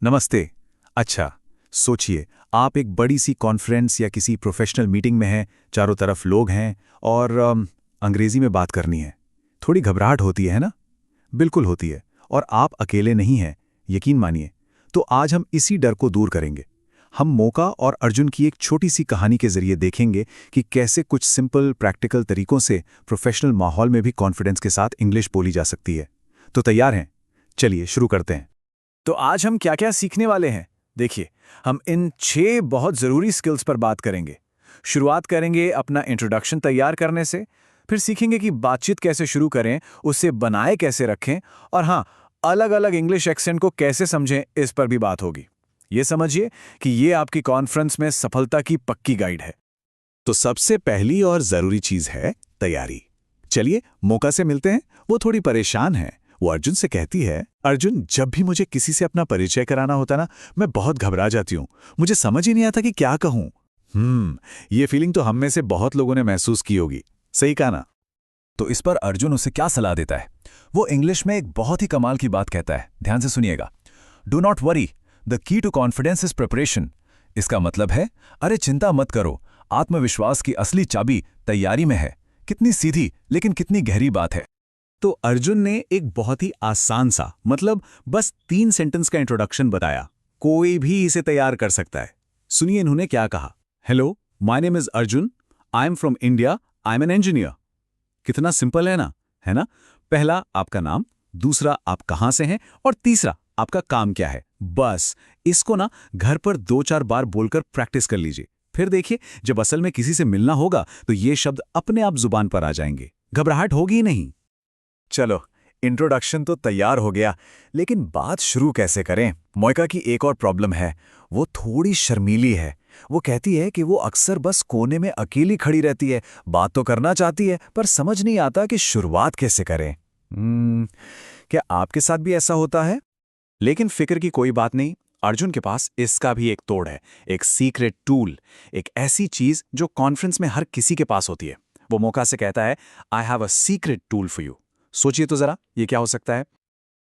नमस्ते। अच्छा, सोचिए, आप एक बड़ी सी कॉन्फ्रेंस या किसी प्रोफेशनल मीटिंग में हैं, चारों तरफ लोग हैं और अंग्रेजी में बात करनी है। थोड़ी घबराहट होती है ना? बिल्कुल होती है। और आप अकेले नहीं हैं, यकीन मानिए। तो आज हम इसी डर को दूर करेंगे। हम मोका और अर्जुन की एक छोटी सी कहानी के जरिए देखेंगे कि कैसे कुछ सिंपल प्रैक्टिकल तरीकों से प्रोफेशनल माहौल में भी कॉन्फिडेंस के साथ इंग्लिश बोली जा सकती है। तो तैयार हैं? चलिए शुरू करते हैं। तो आज हम क्या क्या सीखने वाले हैं? देखिए, हम इन 6 बहुत ज़रूरी स्किल्स पर बात करेंगे। शुरुआत करेंगे अपना इंट्रोडक्शन तैयार करने से, फिर सीखेंगे कि बातचीत कैसे शुरू करें, उसे बनाए कैसे रखें, और हाँ, अलग-अलग इंग्लिश एक्सेंट को कैसे समझें, इस पर भी बात होगी। ये समझिए कि ये आपकी कॉन्फ्रेंस में सफलता की पक्की गाइड है। तो सबसे पहली और जरूरी चीज है तैयारी। चलिए मोका से मिलते हैं। वो थोड़ी परेशान है। वो अर्जुन से कहती है, अर्जुन, जब भी मुझे किसी से अपना परिचय कराना होता ना, मैं बहुत घबरा जाती हूँ। मुझे समझ ही नहीं आता कि क्या कहूँ। ये फीलिंग तो हम में से बहुत लोगों ने महसूस की होगी। सही कहा ना? तो इस पर अर्जुन उसे क्या सलाह देता है? वो इंग्लिश में एक बहुत ही कमाल की बात कहता है, ध्यान से सुनिएगा। Do not worry, the key to confidence is preparation. इसका मतलब है, अरे चिंता मत करो, आत्मविश्वास की असली चाबी तैयारी में है। कितनी सीधी लेकिन कितनी गहरी बात है। तो अर्जुन ने एक बहुत ही आसान सा, मतलब बस 3 सेंटेंस का इंट्रोडक्शन बताया। कोई भी इसे तैयार कर सकता है। सुनिए इन्होंने क्या कहा। Hello, my name is Arjun, I am from India, I am an engineer. कितना सिंपल है ना? है ना? पहला आपका नाम, दूसरा आप कहां से हैं, और तीसरा आपका काम क्या है। बस इसको ना घर पर 2-4 बार बोलकर प्रैक्टिस कर लीजिए। फिर देखिए, जब असल में किसी से मिलना होगा तो ये शब्द अपने आप जुबान पर आ जाएंगे। घबराहट होगी ही नहीं। चलो, इंट्रोडक्शन तो तैयार हो गया, लेकिन बात शुरू कैसे करें? मोका की एक और प्रॉब्लम है। वो थोड़ी शर्मीली है। वो कहती है कि वो अक्सर बस कोने में अकेली खड़ी रहती है, बात तो करना चाहती है, पर समझ नहीं आता कि शुरुआत कैसे करें। क्या आपके साथ भी ऐसा होता है? लेकिन फिक्र की कोई बात नहीं, अर्जुन के पास इसका भी एक तोड़ है, एक सीक्रेट टूल, एक ऐसी चीज जो कॉन्फ्रेंस में हर किसी के पास होती है। वो मोका से कहता है, I have a secret tool for you. सोचिए तो जरा, ये क्या हो सकता है?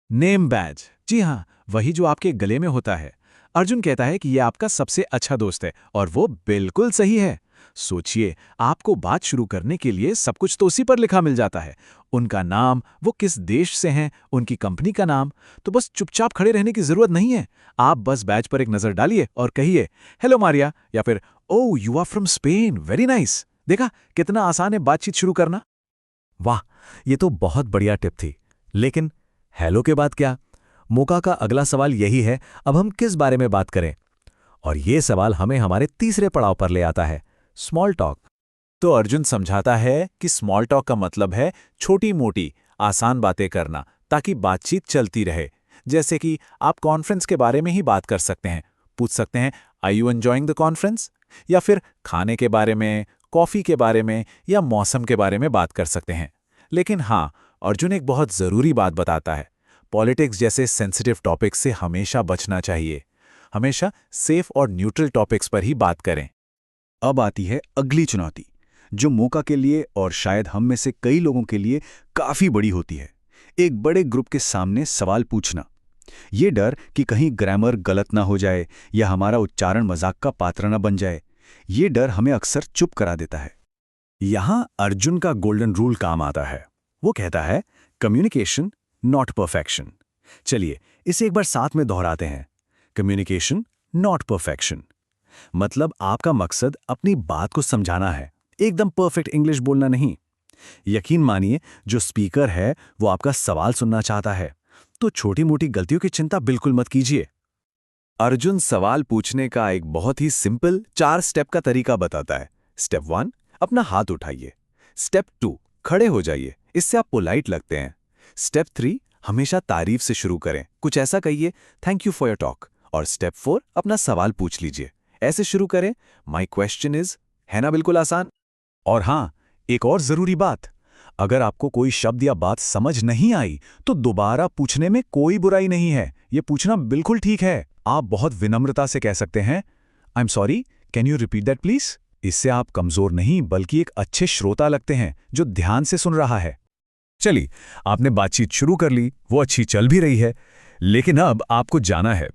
नेम बैज। जी हाँ, वही जो आपके गले में होता है। अर्जुन कहता है कि यह आपका सबसे अच्छा दोस्त है, और वो बिल्कुल सही है। सोचिए, आपको बात शुरू करने के लिए सब कुछ तो उसी पर लिखा मिल जाता है। उनका नाम, वो किस देश से हैं, उनकी कंपनी का नाम। तो बस चुपचाप खड़े रहने की जरूरत नहीं है। आप बस बैज पर एक नजर डालिए और कहिए, हेलो मारिया, या फिर oh you are from Spain, very nice. देखा कितना आसान है बातचीत शुरू करना। वाह, ये तो बहुत बढ़िया टिप थी। लेकिन हेलो के बाद क्या? मोका का अगला सवाल यही है, अब हम किस बारे में बात करें? और ये सवाल हमें हमारे तीसरे पड़ाव पर ले आता है, स्मॉल टॉक। तो अर्जुन समझाता है कि स्मॉल टॉक का मतलब है छोटी मोटी आसान बातें करना, ताकि बातचीत चलती रहे। जैसे कि आप कॉन्फ्रेंस के बारे में ही बात कर सकते हैं। पूछ सकते हैं, are you enjoying the conference? या फिर खाने के बारे में, कॉफी के बारे में, या मौसम के बारे में बात कर सकते हैं। लेकिन हाँ, अर्जुन एक बहुत जरूरी बात बताता है, पॉलिटिक्स जैसे सेंसिटिव टॉपिक्स से हमेशा बचना चाहिए। हमेशा सेफ और न्यूट्रल टॉपिक्स पर ही बात करें। अब आती है अगली चुनौती, जो मोका के लिए और शायद हम में से कई लोगों के लिए काफी बड़ी होती है। एक बड़े ग्रुप के सामने सवाल पूछना। ये डर कि कहीं ग्रामर गलत ना हो जाए या हमारा उच्चारण मजाक का पात्र ना बन जाए, ये डर हमें अक्सर चुप करा देता है। यहां अर्जुन का गोल्डन रूल काम आता है। वो कहता है, कम्युनिकेशन नॉट परफेक्शन। चलिए इसे एक बार साथ में दोहराते हैं। Communication not perfection. मतलब आपका मकसद अपनी बात को समझाना है, एकदम परफेक्ट इंग्लिश बोलना नहीं। यकीन मानिए, जो स्पीकर है वो आपका सवाल सुनना चाहता है, तो छोटी मोटी गलतियों की चिंता बिल्कुल मत कीजिए। अर्जुन सवाल पूछने का एक बहुत ही सिंपल 4 स्टेप का तरीका बताता है। स्टेप 1, अपना हाथ उठाइए। स्टेप 2, खड़े हो जाइए, इससे आप पोलाइट लगते हैं। स्टेप 3, हमेशा तारीफ से शुरू करें, कुछ ऐसा कहिए, thank you for your talk. और स्टेप 4, अपना सवाल पूछ लीजिए, ऐसे शुरू करें, माई क्वेश्चन इज। है ना बिल्कुल आसान? और हाँ, एक और जरूरी बात, अगर आपको कोई शब्द या बात समझ नहीं आई तो दोबारा पूछने में कोई बुराई नहीं है। ये पूछना बिल्कुल ठीक है। आप बहुत विनम्रता से कह सकते हैं, I am sorry, can you repeat that please? इससे आप कमजोर नहीं बल्कि एक अच्छे श्रोता लगते हैं जो ध्यान से सुन रहा है। चलिए, आपने बातचीत शुरू कर ली, वो अच्छी चल भी रही है, लेकिन अब आपको जाना है।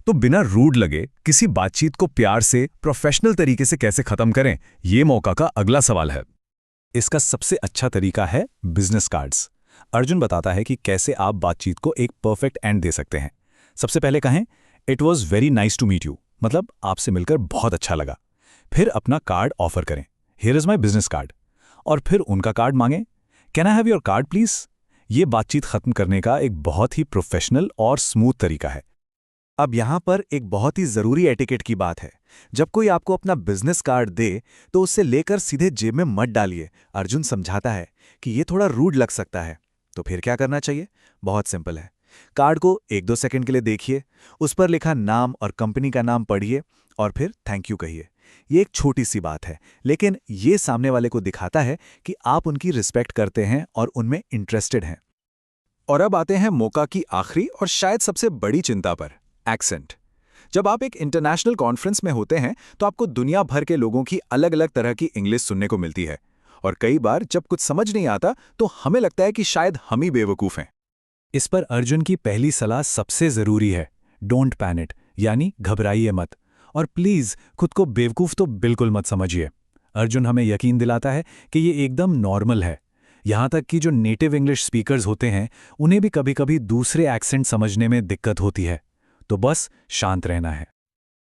तो बिना रूड लगे किसी बातचीत को प्यार से, प्रोफेशनल तरीके से कैसे खत्म करें, ये मौका का अगला सवाल है। इसका सबसे अच्छा तरीका है बिजनेस कार्ड्स। अर्जुन बताता है कि कैसे आप बातचीत को एक परफेक्ट एंड दे सकते हैं। सबसे पहले कहें, it was very nice to meet you, मतलब आपसे मिलकर बहुत अच्छा लगा। फिर अपना कार्ड ऑफर करें, here is my business card. और फिर उनका कार्ड मांगें, can I have your card please. ये बातचीत खत्म करने का एक बहुत ही प्रोफेशनल और स्मूथ तरीका है। अब यहाँ पर एक बहुत ही ज़रूरी एटिकेट की बात है। जब कोई आपको अपना बिजनेस कार्ड दे तो उससे लेकर सीधे जेब में मत डालिए। अर्जुन समझाता है कि ये थोड़ा रूड लग सकता है। तो फिर क्या करना चाहिए? बहुत सिंपल है। कार्ड को 1-2 सेकंड के लिए देखिए, उस पर लिखा नाम और कंपनी का नाम पढ़िए और फिर थैंक यू कहिए। ये एक छोटी सी बात है, लेकिन ये सामने वाले को दिखाता है कि आप उनकी रिस्पेक्ट करते हैं और उनमें इंटरेस्टेड हैं। और अब आते हैं मौका की आखिरी और शायद सबसे बड़ी चिंता पर, एक्सेंट। जब आप एक इंटरनेशनल कॉन्फ्रेंस में होते हैं तो आपको दुनिया भर के लोगों की अलग अलग तरह की इंग्लिश सुनने को मिलती है, और कई बार जब कुछ समझ नहीं आता तो हमें लगता है कि शायद हम ही बेवकूफ़ हैं। इस पर अर्जुन की पहली सलाह सबसे ज़रूरी है, डोंट पैनिक, यानी घबराइए मत, और प्लीज़ खुद को बेवकूफ़ तो बिल्कुल मत समझिए। अर्जुन हमें यकीन दिलाता है कि ये एकदम नॉर्मल है। यहाँ तक कि जो नेटिव इंग्लिश स्पीकर्स होते हैं उन्हें भी कभी-कभी दूसरे एक्सेंट समझने में दिक्कत होती है, तो बस शांत रहना है।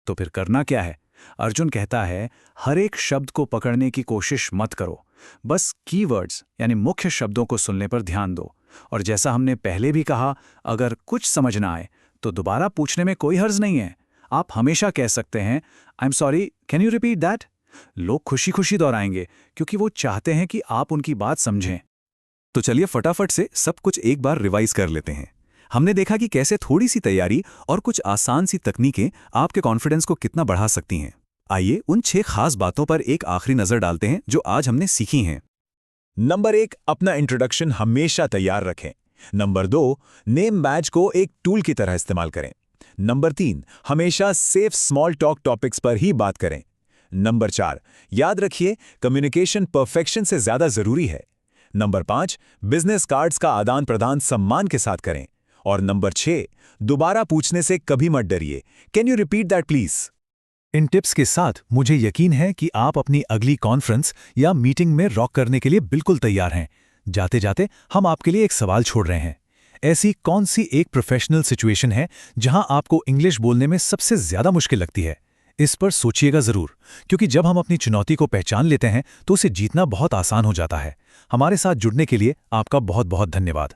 तो फिर करना क्या है? अर्जुन कहता है, हर एक शब्द को पकड़ने की कोशिश मत करो, बस कीवर्ड्स यानी मुख्य शब्दों को सुनने पर ध्यान दो। और जैसा हमने पहले भी कहा, अगर कुछ समझ ना आए तो दोबारा पूछने में कोई हर्ज नहीं है। आप हमेशा कह सकते हैं, I am sorry, can you repeat that? लोग खुशी खुशी दोहराएंगे क्योंकि वो चाहते हैं कि आप उनकी बात समझें। तो चलिए फटाफट से सब कुछ एक बार रिवाइज कर लेते हैं। हमने देखा कि कैसे थोड़ी सी तैयारी और कुछ आसान सी तकनीकें आपके कॉन्फिडेंस को कितना बढ़ा सकती हैं। आइए उन 6 खास बातों पर एक आखिरी नजर डालते हैं जो आज हमने सीखी हैं। नंबर 1, अपना इंट्रोडक्शन हमेशा तैयार रखें। नंबर 2, नेम बैज को एक टूल की तरह इस्तेमाल करें। नंबर 3, हमेशा सेफ स्मॉल टॉक टॉपिक्स पर ही बात करें। नंबर 4, याद रखिए कम्युनिकेशन परफेक्शन से ज्यादा जरूरी है। नंबर 5, बिजनेस कार्ड्स का आदान प्रदान सम्मान के साथ करें। और नंबर 6, दोबारा पूछने से कभी मत डरिए, can you repeat that please. In tips के साथ मुझे यकीन है कि आप अपनी अगली कॉन्फ्रेंस या मीटिंग में रॉक करने के लिए बिल्कुल तैयार हैं। जाते जाते हम आपके लिए एक सवाल छोड़ रहे हैं। ऐसी कौन सी एक प्रोफेशनल सिचुएशन है जहां आपको इंग्लिश बोलने में सबसे ज्यादा मुश्किल लगती है? इस पर सोचिएगा जरूर, क्योंकि जब हम अपनी चुनौती को पहचान लेते हैं तो उसे जीतना बहुत आसान हो जाता है। हमारे साथ जुड़ने के लिए आपका बहुत बहुत धन्यवाद।